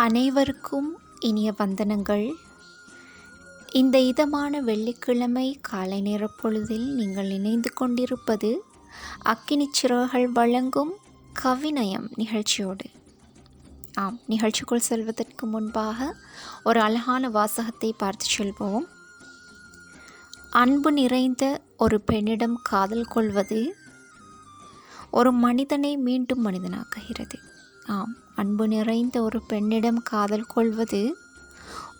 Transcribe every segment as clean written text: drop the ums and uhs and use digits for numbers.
அனைவருக்கும் இனிய வந்தனங்கள். இந்த இதமான வெள்ளிக்கிழமை காலை நேர பொழுதில் நீங்கள் இணைந்து கொண்டிருப்பது அக்கினி சிறகுகள் வழங்கும் கவிநயம் நிகழ்ச்சியோடு. நிகழ்ச்சிக்குள் செல்வதற்கு முன்பாக ஒரு அழகான வாசகத்தை பார்த்து செல்வோம். அன்பு நிறைந்த ஒரு பெண்ணிடம் காதல் கொள்வது ஒரு மனிதனை மீண்டும் மனிதனாக்குகிறது. அன்பு நிறைந்த ஒரு பெண்ணிடம் காதல் கொள்வது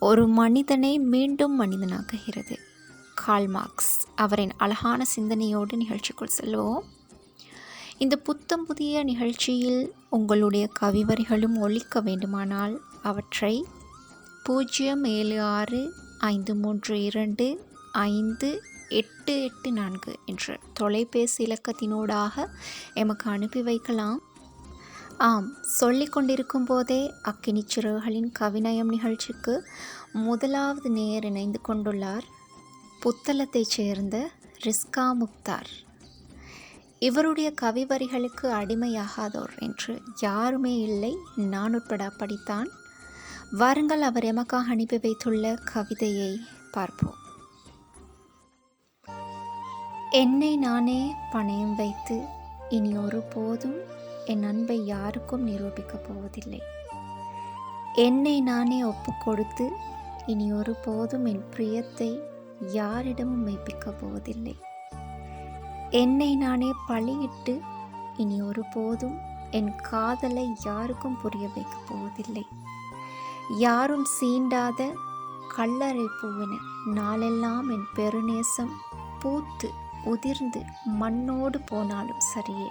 ஒரு மனிதனை மீண்டும் மனிதனாக்குகிறது. கார்ல் மார்க்ஸ் அவரின் அழகான சிந்தனையோடு நிகழ்ச்சிக்குள் செல்வோம். இந்த புத்தம் புதிய நிகழ்ச்சியில் உங்களுடைய கவிவரிகளும் ஒலிக்க வேண்டுமானால் அவற்றை 07653258884 என்ற தொலைபேசி இலக்கத்தினூடாக எமக்கு அனுப்பி வைக்கலாம். சொல்லிக் கொண்டிருக்கும் போதே அக்கினி சிறகுகளின் கவிநயம் நிகழ்ச்சிக்கு முதலாவது நேர் இணைந்து கொண்டுள்ளார். புத்தளத்தைச் சேர்ந்த ரிஸ்கா முக்தார். இவருடைய கவிவரிகளுக்கு அடிமையாகாதோர் என்று யாருமே இல்லை, நான் உட்பட அப்படித்தான். வாருங்கள், அவர் எமக்காக அனுப்பி வைத்துள்ள கவிதையை பார்ப்போம். என்னை நானே பணயம் வைத்து இனி ஒரு போதும் என் அன்பை யாருக்கும் நிரூபிக்கப் போவதில்லை. என்னை நானே ஒப்புக்கொடுத்து இனி ஒரு போதும் என் பிரியத்தை யாரிடமும் மெய்ப்பிக்கப் போவதில்லை. என்னை நானே பழியிட்டு இனி ஒரு போதும் என் காதலை யாருக்கும் புரிய வைக்கப் போவதில்லை. யாரும் சீண்டாத கல்லறை பூவென நாளெல்லாம் என் பெருநேசம் பூத்து உதிர்ந்து மண்ணோடு போனாலும் சரியே,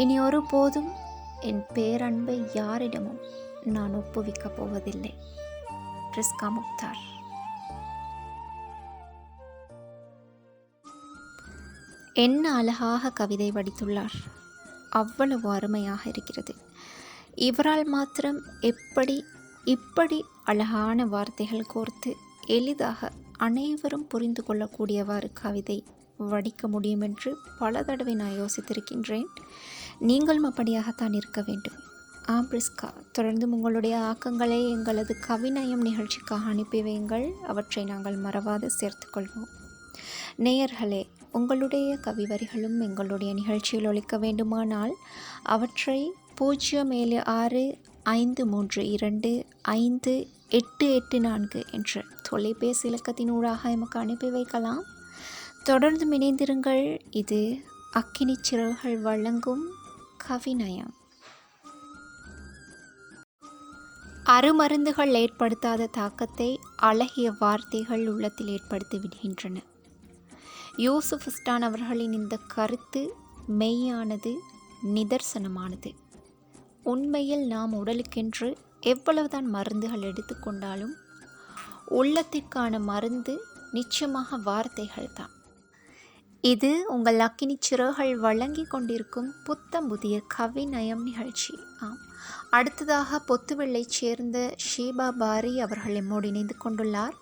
இனி ஒரு போதும் என் பேரன்பை யாரிடமும் நான் ஒப்புவிக்கப் போவதில்லை. ரிஸ்கா முக்தார். என்ன அழகாக கவிதை வடித்துள்ளார்! அவ்வளவு அருமையாக இருக்கிறது. இவரால் மாத்திரம் இப்படி அழகான வார்த்தைகள் கோர்த்து எளிதாக அனைவரும் புரிந்து கொள்ளக்கூடியவாறு கவிதை வடிக்க முடியும் என்று பல தடவை நான் யோசித்திருக்கின்றேன். நீங்களும் அப்படியாகத்தான் இருக்க வேண்டும். ரிஸ்கா, தொடர்ந்து உங்களுடைய ஆக்கங்களை எங்களது கவிநயம் நிகழ்ச்சிக்காக அனுப்பி வையுங்கள். அவற்றை நாங்கள் மறவாது சேர்த்துக்கொள்வோம். நேயர்களே, உங்களுடைய கவிவரிகளும் எங்களுடைய நிகழ்ச்சியில் ஒலிக்க வேண்டுமானால் அவற்றை 07653258884 என்ற தொலைபேசி இலக்கத்தினூடாக எமக்கு அனுப்பி வைக்கலாம். தொடர்ந்து இணைந்திருங்கள். இது அக்கினி சிறகுகள் வழங்கும் கவிநயம். அருமருந்துகள் ஏற்படுத்தாத தாக்கத்தை அழகிய வார்த்தைகள் உள்ளத்தில் ஏற்படுத்தி விடுகின்றன. யூசுப் ஸ்டான் அவர்களின் இந்த கருத்து மெய்யானது, நிதர்சனமானது. உண்மையில் நாம் உடலுக்கென்று எவ்வளவுதான் மருந்துகள் எடுத்துக்கொண்டாலும் உள்ளத்திற்கான மருந்து நிச்சயமாக வார்த்தைகள் தான். இது உங்கள் அக்கினி சிறகுகள் வழங்கி கொண்டிருக்கும் புத்தம் புதிய கவிநயம் நிகழ்ச்சி. அடுத்ததாக பொத்துவெள்ளைச் சேர்ந்த ஷீபா பாரி அவர்கள் எம்மோடு இணைந்து கொண்டுள்ளார்.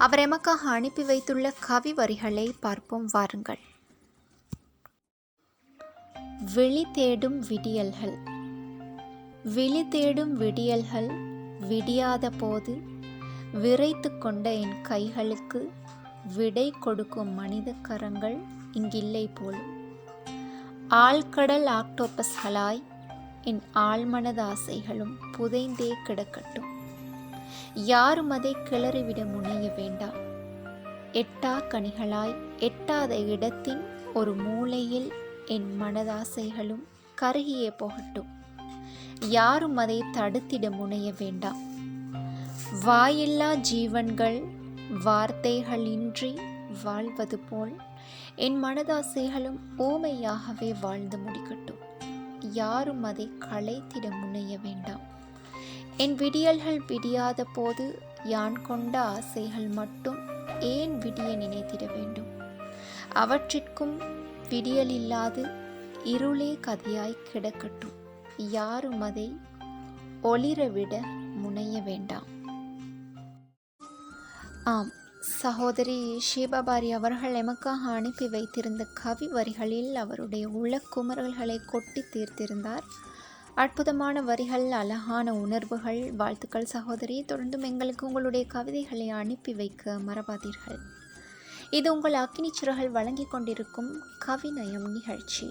அவர் எமக்காக அனுப்பி வைத்துள்ள கவி வரிகளை பார்ப்போம், வாருங்கள். விழி தேடும் விடியல்கள். விழி தேடும் விடியல்கள் விடியாத போது விரைத்து கொண்ட என் கைகளுக்கு விடை கொடுக்கும் மனித கரங்கள் இங்கில்லை போலும். ஆழ்கடல் ஆக்டோபஸ்களாய் என் ஆழ்மனத ஆசைகளும் புதைந்தே கிடக்கட்டும். யாரும் அதை கிளறிவிட முனைய வேண்டாம். எட்டா கனிகளாய் எட்டாத இடத்தின் ஒரு மூலையில் என் மனதாசைகளும் கருகியே போகட்டும். யாரும் அதை தடுத்திட முனைய வேண்டாம். வாயில்லா ஜீவன்கள் வார்த்தைகளின்றி வாழ்வது போல் என் மனதாசைகளும் ஊமையாகவே வாழ்ந்து முடிக்கட்டும். யாரும் அதை களைத்திட முனைய வேண்டாம். என் விடியல்கள் விடியாத போது யான் கொண்ட ஆசைகள் மட்டும் ஏன் விடிய நினைத்திட வேண்டும்? அவற்றிற்கும் விடியல் இல்லாது இருளே கதியாய் கிடக்கட்டும். யாரும் அதை ஒளிரவிட முனைய வேண்டாம். சகோதரி ஷீபாபாரி அவர்கள் எமக்காக அனுப்பி வைத்திருந்த கவி வரிகளில் அவருடைய உள்ளக்குமரல்களை கொட்டி தீர்த்திருந்தார். அற்புதமான வரிகள், அழகான உணர்வுகள். வாழ்த்துக்கள் சகோதரி. தொடர்ந்தும் எங்களுக்கு உங்களுடைய கவிதைகளை அனுப்பி வைக்க மறவாதீர்கள். இது உங்கள் அக்கினி சிறகுகள் வழங்கிக் கொண்டிருக்கும் கவிநயம் நிகழ்ச்சி.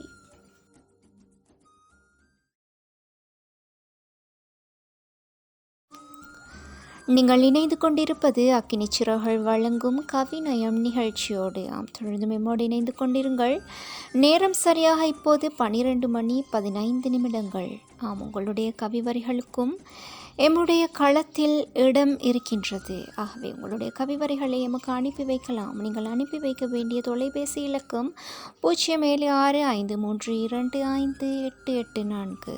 நீங்கள் இணைந்து கொண்டிருப்பது அக்கினி சிறகுகள் வழங்கும் கவிநயம் நிகழ்ச்சியோடு. தொடர்ந்து மெம்மோடு இணைந்து கொண்டிருங்கள். நேரம் சரியாக இப்போது 12:15. உங்களுடைய கவி வரிகளுக்கும் எம்முடைய களத்தில் இடம் இருக்கின்றது. ஆகவே உங்களுடைய கவிவரிகளை எமக்கு அனுப்பி வைக்கலாம். நீங்கள் அனுப்பி வைக்க வேண்டிய தொலைபேசி இலக்கம் 0765325884.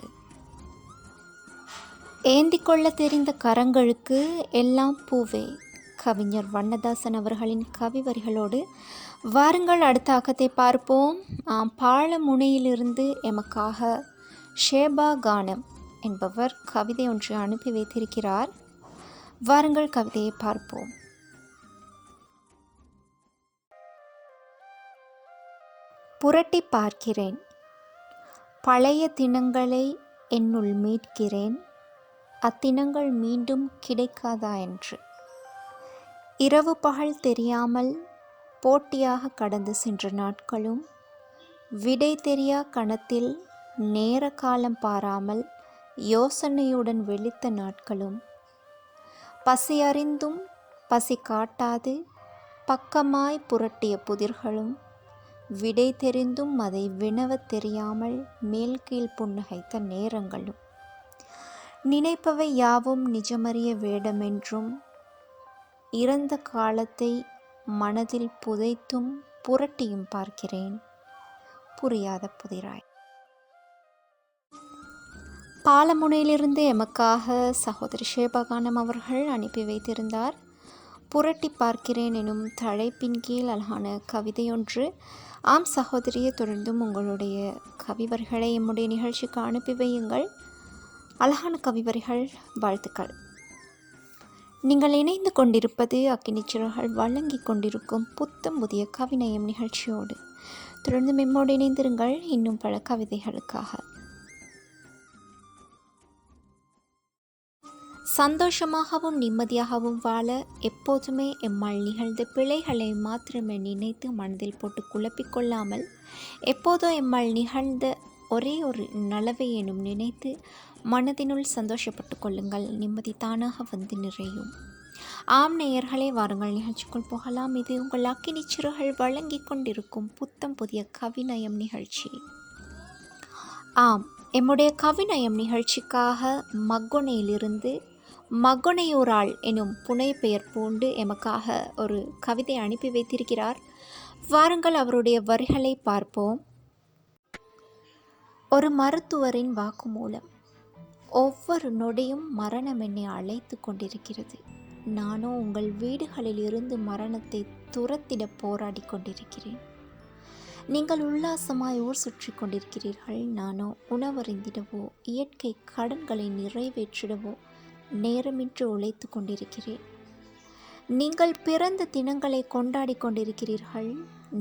ஏந்திக்கொள்ள தெரிந்த கரங்களுக்கு எல்லாம் பூவே. கவிஞர் வண்ணதாசன் அவர்களின் கவிவரிகளோடு வாருங்கள் அடுத்த ஆக்கத்தை பார்ப்போம். பாலமுனையிலிருந்து எமக்காக ஷேபா கானம் என்பவர் கவிதை ஒன்று அனுப்பி வைத்திருக்கிறார். வாருங்கள் கவிதையை பார்ப்போம். புரட்டி பார்க்கிறேன், பழைய தினங்களை என்னுள் மீட்கிறேன், அத்தினங்கள் மீண்டும் கிடைக்காதா என்று. இரவு பகல் தெரியாமல் போட்டியாக கடந்து சென்ற நாட்களும், விடை தெரியா கணத்தில் நேர காலம் பாராமல் யோசனையுடன் வெளித்த நாட்களும், பசி அறிந்தும் பசி காட்டாது பக்கமாய் புரட்டிய புதிர்களும், விடை தெரிந்தும் அதை வினவத் தெரியாமல் மேல் கீழ் புன்னகைத்த நேரங்களும், நினைப்பவை யாவும் நிஜமறிய வேடமென்றும் இறந்த காலத்தை மனதில் புதைத்தும் புரட்டியும் பார்க்கிறேன் புரியாத புதிராய். பாலமுனையிலிருந்து எமக்காக சகோதரி ஷேபாகானம் அவர்கள் அனுப்பி வைத்திருந்தார். புரட்டி பார்க்கிறேன் எனும் தலைப்பின் கீழ் அழகான கவிதையொன்று. சகோதரியை தொடர்ந்தும் உங்களுடைய கவிவரிகளை எம்முடைய நிகழ்ச்சிக்கு அனுப்பி வையுங்கள். அழகான கவிவரிகள். வாழ்த்துக்கள். நீங்கள் இணைந்து கொண்டிருப்பது அக்கினி சிறகுகள் வழங்கி கொண்டிருக்கும் புத்தம் புதிய கவிநயம் நிகழ்ச்சியோடு. தொடர்ந்து மெம்மோடு இணைந்திருங்கள் இன்னும் பல கவிதைகளுக்காக. சந்தோஷமாகவும் நிம்மதியாகவும் வாழ எப்போதுமே எம்மால் நிகழ்ந்த பிழைகளை மாத்திரமே நினைத்து மனதில் போட்டு குழப்பிக்கொள்ளாமல், எப்போதோ எம்மால் நிகழ்ந்த ஒரே ஒரு நலவை எனும் நினைத்து மனதினுள் சந்தோஷப்பட்டு கொள்ளுங்கள். நிம்மதி தானாக வந்து நிறையும். நேயர்களே, வாருங்கள் நிகழ்ச்சிக்குள் போகலாம். இது உங்கள் அக்கினி சிறகுகள் வழங்கி கொண்டிருக்கும் புத்தம் புதிய கவிநயம் நிகழ்ச்சி. எம்முடைய கவிநயம் நிகழ்ச்சிக்காக மக்கொனையிலிருந்து மக்கொனையூராள் எனும் புனை பெயர் பூண்டு எமக்காக ஒரு கவிதை அனுப்பி வைத்திருக்கிறார். வாருங்கள் அவருடைய வரிகளை பார்ப்போம். ஒரு மருத்துவரின் வாக்குமூலம். ஒவ்வொரு நொடியும் மரணம் என்னை அழைத்து கொண்டிருக்கிறது. நானோ உங்கள் வீடுகளில் இருந்து மரணத்தை துரத்திட போராடி கொண்டிருக்கிறேன். நீங்கள் உல்லாசமாய் ஊர் சுற்றி கொண்டிருக்கிறீர்கள். நானோ உணவறிந்திடவோ இயற்கை கடன்களை நிறைவேற்றிடவோ நேரமின்றி உழைத்து கொண்டிருக்கிறேன். நீங்கள் பிறந்த தினங்களை கொண்டாடி கொண்டிருக்கிறீர்கள்.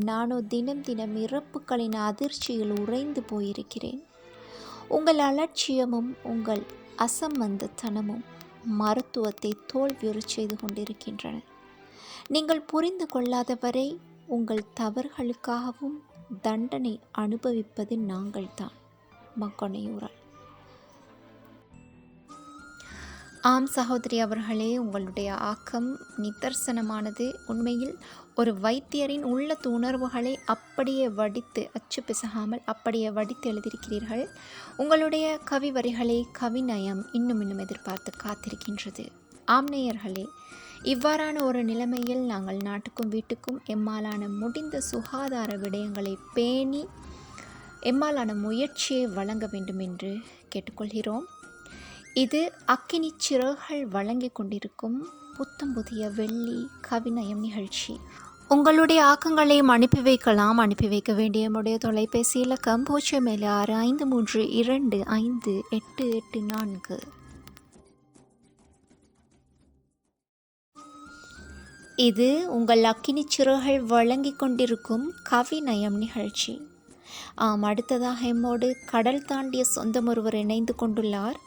நானோ தினம் தினம் இறப்புகளின் அதிர்ச்சியில் உறைந்து போயிருக்கிறேன். உங்கள் அலட்சியமும் உங்கள் அசம்பந்தத்தனமும் மருத்துவத்தை தோல்வியுறச் செய்து கொண்டிருக்கின்றன. நீங்கள் புரிந்து கொள்ளாதவரை உங்கள் தவறுகளுக்காகவும் தண்டனை அனுபவிப்பது நாங்கள்தான். மக்கொனையூராள். சகோதரி அவர்களே, உங்களுடைய ஆக்கம் நிதர்சனமானது. உண்மையில் ஒரு வைத்தியரின் உள்ளத்து உணர்வுகளை அப்படியே வடித்து அச்சு பிசகாமல் அப்படியே வடித்து எழுதியிருக்கிறீர்கள். உங்களுடைய கவி வரிகளை கவிநயம் இன்னும் எதிர்பார்த்து காத்திருக்கின்றது. நேயர்களே, இவ்வாறான ஒரு நிலைமையில் நாங்கள் நாட்டுக்கும் வீட்டுக்கும் எம்மாலான முடிந்த சுகாதார விடயங்களை பேணி எம்மாலான முயற்சியை வழங்க வேண்டும் என்று கேட்டுக்கொள்கிறோம். இது அக்கினி சிறகுகள் வழங்கி கொண்டிருக்கும் புத்தம் புதிய வெள்ளி கவிநயம் நிகழ்ச்சி. உங்களுடைய ஆக்கங்களையும் அனுப்பி வைக்கலாம். அனுப்பி வைக்க வேண்டிய நம்முடைய தொலைபேசி இலக்கம் 0765325884. இது உங்கள் அக்கினி சிறகுகள் வழங்கி கொண்டிருக்கும் கவிநயம் நிகழ்ச்சி. அடுத்ததாக எம்மோடு கடல் தாண்டிய சொந்தம் ஒருவர் இணைந்து கொண்டுள்ளார்.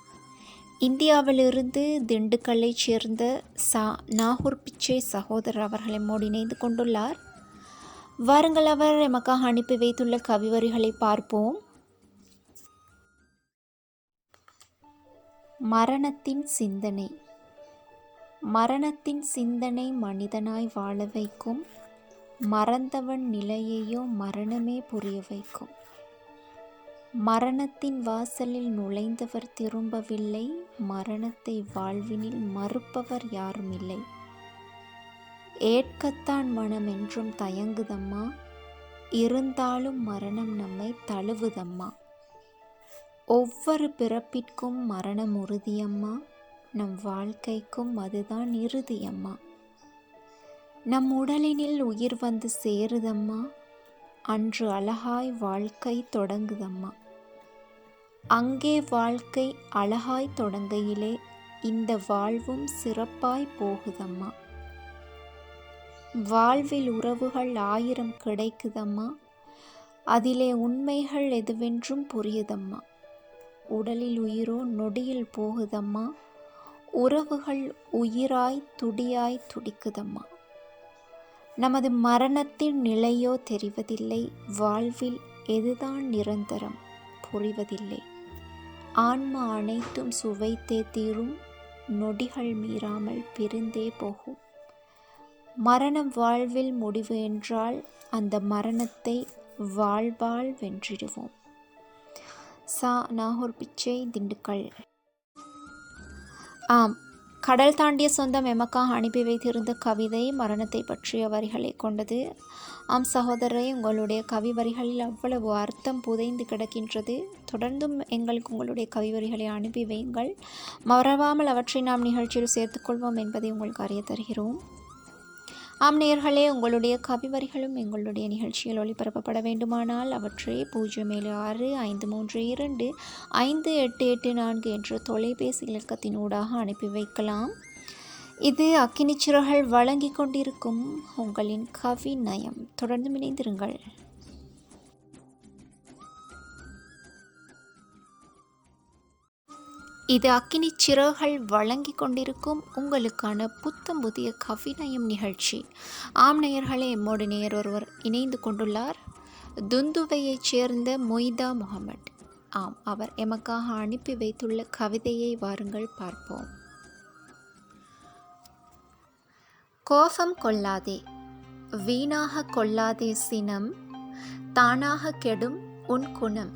இந்தியாவிலிருந்து திண்டுக்கல்லைச் சேர்ந்த நாகூர் பிச்சை சகோதரர் அவர்கள் எம்மோடு இணைந்து கொண்டுள்ளார். வாருங்கள், அவர் எமக்காக அனுப்பி வைத்துள்ள கவிவரிகளை பார்ப்போம். மரணத்தின் சிந்தனை. மரணத்தின் சிந்தனை மனிதனாய் வாழ வைக்கும். மறந்தவன் நிலையையோ மரணமே புரிய வைக்கும். மரணத்தின் வாசலில் நுழைந்தவர் திரும்பவில்லை. மரணத்தை வாழ்வினில் மறுப்பவர் யாரும் இல்லை. ஏற்கத்தான் மனம் என்றும் தயங்குதம்மா, இருந்தாலும் மரணம் நம்மை தழுவுதம்மா. ஒவ்வொரு பிறப்பிற்கும் மரணம் உறுதியம்மா, நம் வாழ்க்கைக்கும் அதுதான் இறுதியம்மா. நம் உடலினில் உயிர் வந்து சேருதம்மா, அன்று அழகாய் வாழ்க்கை தொடங்குதம்மா. அங்கே வாழ்க்கை அழகாய் தொடங்கையிலே இந்த வாழ்வும் சிறப்பாய் போகுதம்மா. வாழ்வில் உறவுகள் 1000 கிடைக்குதம்மா, அதிலே உண்மைகள் எதுவென்றும் புரியுதம்மா. உடலில் உயிரோ நொடியில் போகுதம்மா, உறவுகள் உயிராய் துடியாய் துடிக்குதம்மா. நமது மரணத்தின் நிலையோ தெரிவதில்லை. வாழ்வில் எதுதான் நிரந்தரம் புரிவதில்லை. ஆன்மா அனைத்தும் சுவைத்தே தீரும், நொடிகள் மீறாமல் பிரிந்தே போகும். மரணம் வாழ்வில் முடிவு என்றால் அந்த மரணத்தை வாழ்வால் வென்றிடுவோம். நாகூர் பிச்சை, திண்டுக்கல். கடல் தாண்டிய சொந்தம் எமக்காக அனுப்பி வைத்திருந்த கவிதை மரணத்தை பற்றிய வரிகளை கொண்டது. சகோதரரை, உங்களுடைய கவி வரிகளில் அவ்வளவு அர்த்தம் புதைந்து கிடக்கின்றது. தொடர்ந்தும் எங்களுக்கு உங்களுடைய கவி வரிகளை அனுப்பி வையுங்கள். மறவாமல் அவற்றை நாம் நிகழ்ச்சியில் சேர்த்துக்கொள்வோம் என்பதை உங்களுக்கு அறிய தருகிறோம். நேயர்களே, உங்களுடைய கவிவரிகளும் எங்களுடைய நிகழ்ச்சியில் ஒளிபரப்பப்பட வேண்டுமானால் அவற்றை 0765325884 என்ற தொலைபேசி இலக்கத்தின் ஊடாக அனுப்பி வைக்கலாம். இது அக்கினிச்சிறகுகள் வழங்கி கொண்டிருக்கும் உங்களின் கவி நயம். தொடர்ந்து இணைந்திருங்கள். இது அக்கினி சிறகுகள் வழங்கி கொண்டிருக்கும் உங்களுக்கான புத்தம் புதிய கவிநயம் நிகழ்ச்சி. நேயர்களே, எம்மோடு நேயர் ஒருவர் இணைந்து கொண்டுள்ளார். துந்துவையைச் சேர்ந்த மொய்தா முகமட். அவர் எமக்காக அனுப்பி வைத்துள்ள கவிதையை வாருங்கள் பார்ப்போம். கோபம் கொள்ளாதே, வீணாக கொள்ளாதே சினம், தானாக கெடும் உன் குணம்.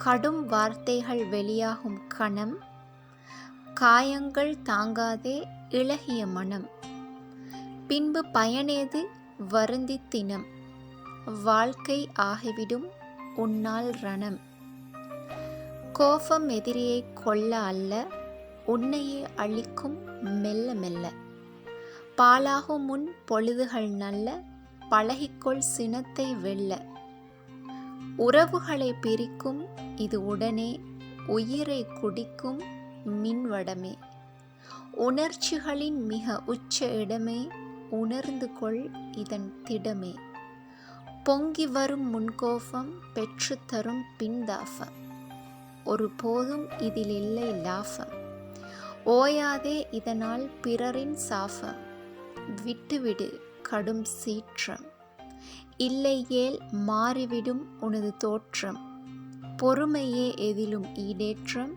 கடும் வார்த்தைகள் வெளியாகும் கணம், காயங்கள் தாங்காதே இளகிய மனம். பின்பு பயனேது வருந்தி தினம், வாழ்க்கை ஆகிவிடும் உன்னால் ரணம். கோபம் எதிரியை கொல்ல அல்ல, உன்னையே அழிக்கும் மெல்ல மெல்ல. பாலாகும் முன் பொழுதுகள் நல்ல, பழகிக்கொள் சினத்தை வெல்ல. உறவுகளை பிரிக்கும் இது உடனே, உயிரை குடிக்கும் மின்வடமே. உணர்ச்சிகளின் மிக உச்ச இடமே, உணர்ந்து கொள் இதன் திடமே. பொங்கி வரும் முன்கோபம் பெற்று தரும் பின்தாஃபம், ஒரு போதும் இதில் இல்லை லாபம். ஓயாதே இதனால் பிறரின் சாபம், விட்டுவிடு கடும் சீற்றம். இல்லையேல் மாறிவிடும் உனது தோற்றம், பொறுமையே எதிலும் ஈடேற்றம்.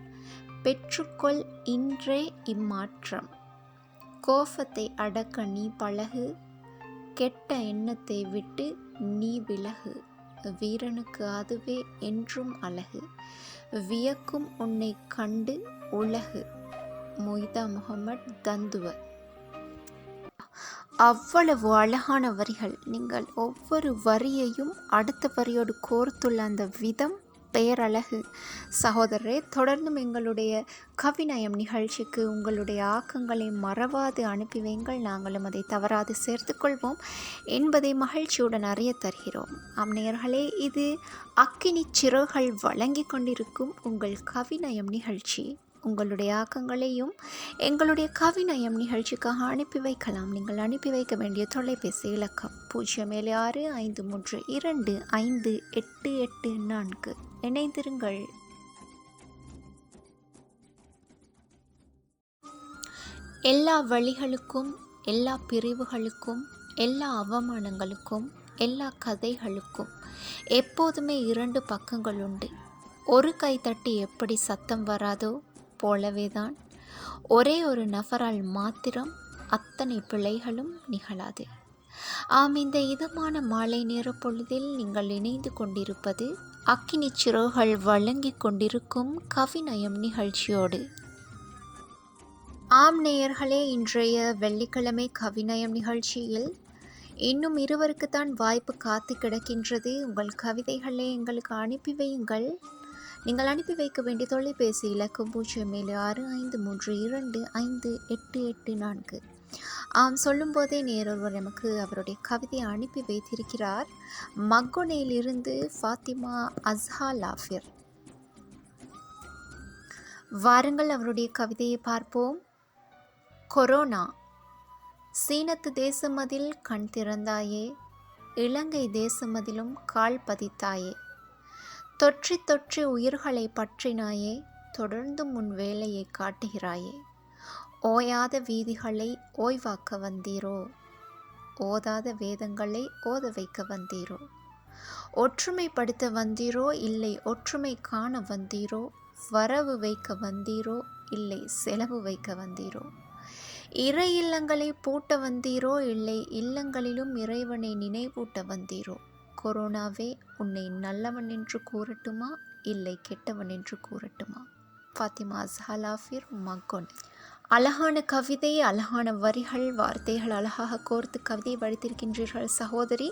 பெற்றுக்கொள் இன்றே இம்மாற்றம். கோபத்தை அடக்க நீ பழகு, கெட்ட எண்ணத்தை விட்டு நீ விலகு. வீரனுக்கு அதுவே என்றும் அழகு, வியக்கும் உன்னை கண்டு உலகு. மொய்தா முகமட், தந்துவ. அவ்வளவு அழகான வரிகள். நீங்கள் ஒவ்வொரு வரியையும் அடுத்த வரியோடு கோர்த்துள்ள அந்த விதம் பேரழகு. சகோதரரே, தொடர்ந்தும் எங்களுடைய கவிநயம் நிகழ்ச்சிக்கு உங்களுடைய ஆக்கங்களை மறவாது அனுப்பி வைங்கள். நாங்களும் அதை தவறாது சேர்த்துக்கொள்வோம் என்பதை மகிழ்ச்சியுடன் அறிய தருகிறோம். நேயர்களே, இது அக்கினி சிறகுகள் வழங்கி கொண்டிருக்கும் உங்கள் கவிநயம் நிகழ்ச்சி. உங்களுடைய ஆக்கங்களையும் எங்களுடைய கவிநயம் நிகழ்ச்சிக்காக அனுப்பி வைக்கலாம். நீங்கள் அனுப்பி வைக்க வேண்டிய தொலைபேசி இலக்கம் 0665325884. இணைந்திருங்கள். எல்லா வழிகளுக்கும், எல்லா பிரிவுகளுக்கும், எல்லா அவமானங்களுக்கும், எல்லா கதைகளுக்கும் எப்போதுமே 2 பக்கங்கள் உண்டு. ஒரு கைத்தட்டி எப்படி சத்தம் வராதோ போலவேதான் ஒரே ஒரு நபரால் மாத்திரம் அத்தனை பிழைகளும் நிகழாது. ஆம், இந்த இதமான மாலை நேர பொழுதில் நீங்கள் இணைந்து கொண்டிருப்பது அக்கினி சிறகுகள் வழங்கிக் கொண்டிருக்கும் கவிநயம் நிகழ்ச்சியோடு. ஆம் நேயர்களே, இன்றைய வெள்ளிக்கிழமை கவிநயம் நிகழ்ச்சியில் இன்னும் இருவருக்குத்தான் வாய்ப்பு காத்து கிடக்கின்றது. உங்கள் கவிதைகளை எங்களுக்கு அனுப்பி வையுங்கள். நீங்கள் அனுப்பி வைக்க வேண்டிய தொலைபேசி இலக்கம் 0763255884. ஆம், சொல்லும்போதே நேரொருவர் நமக்கு அவருடைய கவிதையை அனுப்பி வைத்திருக்கிறார். மக்கொனையிலிருந்து ஃபாத்திமா அஸ்ஹா லாஃபிர். வாருங்கள் அவருடைய கவிதையை பார்ப்போம். கொரோனா. சீனத்து தேசமதில் கண் திறந்தாயே, இலங்கை தேசமதிலும் கால் பதித்தாயே. தொற்றி தொற்றி உயிர்களை பற்றினாயே, தொடர்ந்தும் உன் வேலையை காட்டுகிறாயே. ஓயாத வீதிகளை ஓய்வாக்க வந்தீரோ, ஓதாத வேதங்களை ஓத வைக்க வந்தீரோ. ஒற்றுமைப்படுத்த வந்தீரோ, இல்லை ஒற்றுமை காண வந்தீரோ. வரவு வைக்க வந்தீரோ, இல்லை செலவு வைக்க வந்தீரோ. இறை இல்லங்களை பூட்ட வந்தீரோ, இல்லை இல்லங்களிலும் இறைவனை நினைவூட்ட வந்தீரோ. கொரோனாவே, உன்னை நல்லவன் என்று கூறட்டுமா, இல்லை கெட்டவன் என்று கூறட்டுமா? ஃபாத்திமா அஸ்ஹா லாஃபிர், மக்கொனை. அழகான கவிதை, அழகான வரிகள், வார்த்தைகள் அழகாக கோர்த்து கவிதை வடித்திருக்கின்றீர்கள் சகோதரி.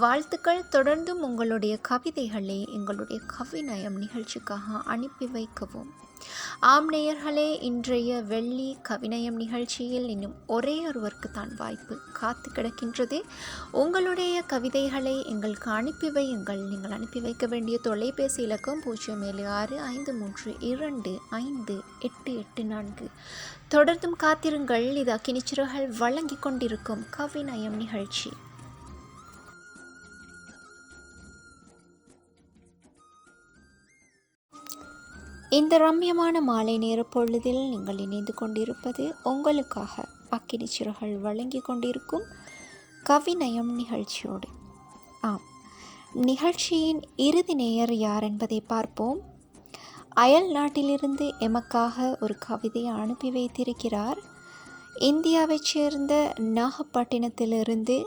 வாழ்த்துக்கள். தொடர்ந்தும் உங்களுடைய கவிதைகளை எங்களுடைய கவிநயம் நிகழ்ச்சிக்காக அனுப்பி வைக்கவும். ஆம் நேயர்களே, இன்றைய வெள்ளி கவிநயம் நிகழ்ச்சியில் இன்னும் ஒரே ஒருவருக்கு தான் வாய்ப்பு காத்து கிடக்கின்றது. உங்களுடைய கவிதைகளை எங்களுக்கு அனுப்பி வையுங்கள். நீங்கள் அனுப்பி வைக்க வேண்டிய தொலைபேசி இலக்கம் 0765255884. தொடர்ந்தும் காத்திருங்கள். இது அக்கினி சிறகுகள் வழங்கிக் கொண்டிருக்கும் கவிநயம் நிகழ்ச்சி. இந்த ரம்யமான மாலை நேர பொழுதில் நீங்கள் இணைந்து கொண்டிருப்பது உங்களுக்காக அக்கினி சிறகுகள் வழங்கி கொண்டிருக்கும் கவிநயம் நிகழ்ச்சியோடு. ஆம், நிகழ்ச்சியின் இறுதி நேயர் யார் என்பதை பார்ப்போம். அயல் நாட்டிலிருந்து எமக்காக ஒரு கவிதையை அனுப்பி வைத்திருக்கிறார். இந்தியாவைச் சேர்ந்த நாகப்பட்டினத்திலிருந்து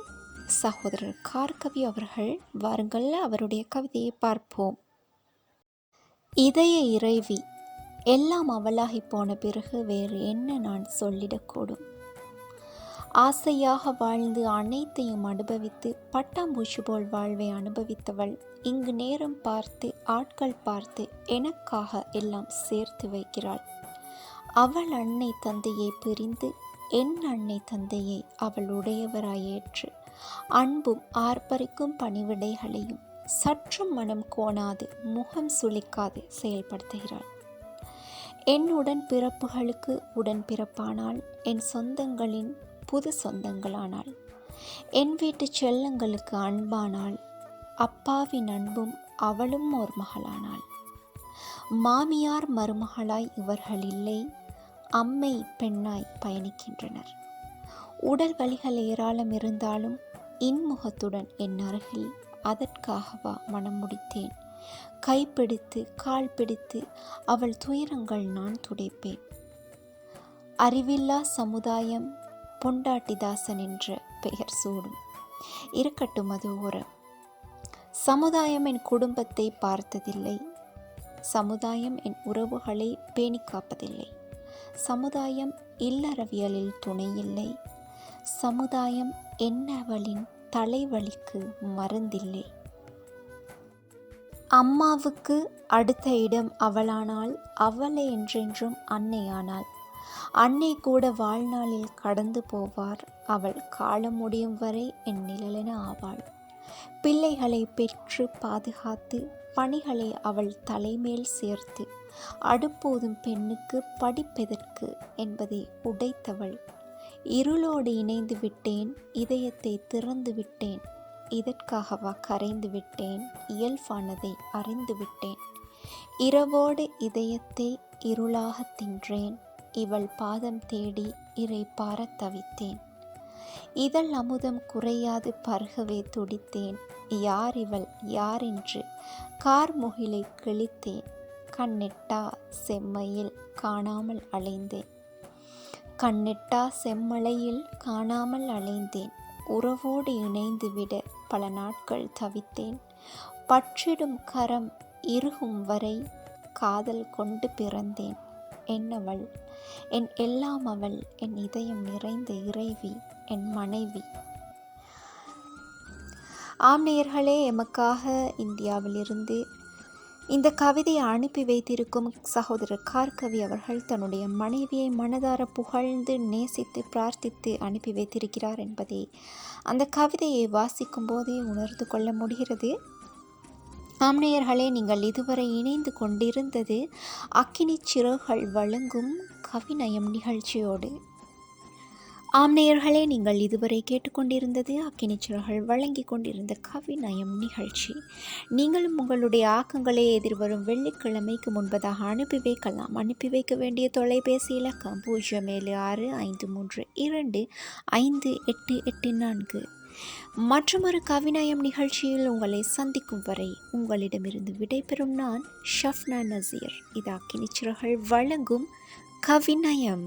சகோதரர் கார்கவி அவர்கள். வாருங்கள் அவருடைய கவிதையை பார்ப்போம். இதய இறைவி, எல்லாம் அவளாகி போன பிறகு வேறு என்ன நான் சொல்லிடக்கூடும்? ஆசையாக வாழ்ந்து அனைத்தையும் அனுபவித்து பட்டாம்பூச்சி போல் வாழ்வை அனுபவித்தவள் இங்கு நேரம் பார்த்து ஆட்கள் பார்த்து எனக்காக எல்லாம் சேர்த்து வைக்கிறாள். அவள் அன்னை தந்தையை பிரிந்து என் அன்னை தந்தையை அவள் உடையவராயேற்று அன்பும் ஆர்ப்பரிக்கும் பணிவிடைகளையும் சற்றும் மனம் கோணாது முகம் சுளிக்காது செயல்படுத்துகிறாள். என் உடன் பிறப்புகளுக்கு உடன் பிறப்பானால், என் சொந்தங்களின் புது சொந்தங்களானாள். என் வீட்டு செல்லங்களுக்கு அன்பானாள். அப்பாவின் அன்பும் அவளும் ஓர் மகளானாள். மாமியார் மருமகளாய் இவர்கள் இல்லை, அம்மை பெண்ணாய் பயணிக்கின்றனர். உடல் வலிகள் ஏராளம் இருந்தாலும் இன்முகத்துடன் என் அருகில் அதற்காகவா மனம் முடித்தேன். கைப்பிடித்து கால் பிடித்து அவள் துயரங்கள் நான் துடைப்பேன். அறிவில்லா சமுதாயம் பொண்டாட்டிதாசன் என்ற பெயர் சூடும். இருக்கட்டும் அது ஓரம். சமுதாயம் என் குடும்பத்தை பார்த்ததில்லை. சமுதாயம் என் உறவுகளை பேணி காப்பதில்லை. சமுதாயம் இல்லறவியலில் துணையில்லை. சமுதாயம் என்னவளின் தலைவலிக்கு மருந்தில்லை. அம்மாவுக்கு அடுத்த இடம் அவளானால், அவளை என்றென்றும் அன்னையானாள். அன்னை கூட வாழ்நாளில் கடந்து போவார், அவள் காலம் முடியும் வரை என் நிழலென ஆவாள். பிள்ளைகளை பெற்று பாதுகாத்து பணிகளை அவள் தலைமேல் சேர்த்து அடுப்போதும் பெண்ணுக்கு படிப்பெதற்கு என்பதை உடைத்தவள். இருளோடு இணைந்து விட்டேன், இதயத்தை திறந்து விட்டேன், இதற்காகவா கரைந்து விட்டேன், இயல்பானதை அறிந்து விட்டேன். இரவோடு இதயத்தை இருளாக தின்றேன், இவள் பாதம் தேடி இறை பாரத் தவித்தேன். இதழ் அமுதம் குறையாது பருகவே துடித்தேன், யார் இவள் யாரென்று கார்முகிலை கிழித்தேன். கண்ணெட்டா செம்மையில் காணாமல் அலைந்தேன், கண்ணெட்டா செம்மலையில் காணாமல் அலைந்தேன். உறவோடு இணைந்து விட பல நாட்கள் தவித்தேன், பற்றிடும் கரம் இறுகும் வரை காதல் கொண்டு பிறந்தேன். என்னவள் என் எல்லாம், அவள் என் இதயம் நிறைந்த இறைவி, என் மனைவி. ஆம் நேயர்களே, எமக்காக இந்தியாவிலிருந்து இந்த கவிதையை அனுப்பி வைத்திருக்கும் சகோதரர் கார்கவி அவர்கள் தன்னுடைய மனைவியை மனதார புகழ்ந்து நேசித்து பிரார்த்தித்து அனுப்பி வைத்திருக்கிறார் என்பதை அந்த கவிதையை வாசிக்கும் போதே உணர்ந்து கொள்ள முடிகிறது. ஆம் நேயர்களே, நீங்கள் இதுவரை இணைந்து கொண்டிருந்தது அக்கினி சிறகுகள் வழங்கும் கவிநயம் நிகழ்ச்சியோடு. ஆம் நேயர்களே, நீங்கள் இதுவரை கேட்டுக்கொண்டிருந்தது அக்கினி சிறகுகள் வழங்கி கொண்டிருந்த கவிநயம் நிகழ்ச்சி. நீங்களும் உங்களுடைய ஆக்கங்களை எதிர்வரும் வெள்ளிக்கிழமைக்கு முன்பதாக அனுப்பி வைக்கலாம். அனுப்பி வைக்க வேண்டிய தொலைபேசி இலக்கம் 0765325884. மற்றொரு கவிநயம் நிகழ்ச்சியில் உங்களை சந்திக்கும் வரை உங்களிடமிருந்து விடைபெறும் நான் ஷஃப்னா நசீர். இது அக்கினி சிறகுகள் வழங்கும் கவிநயம்.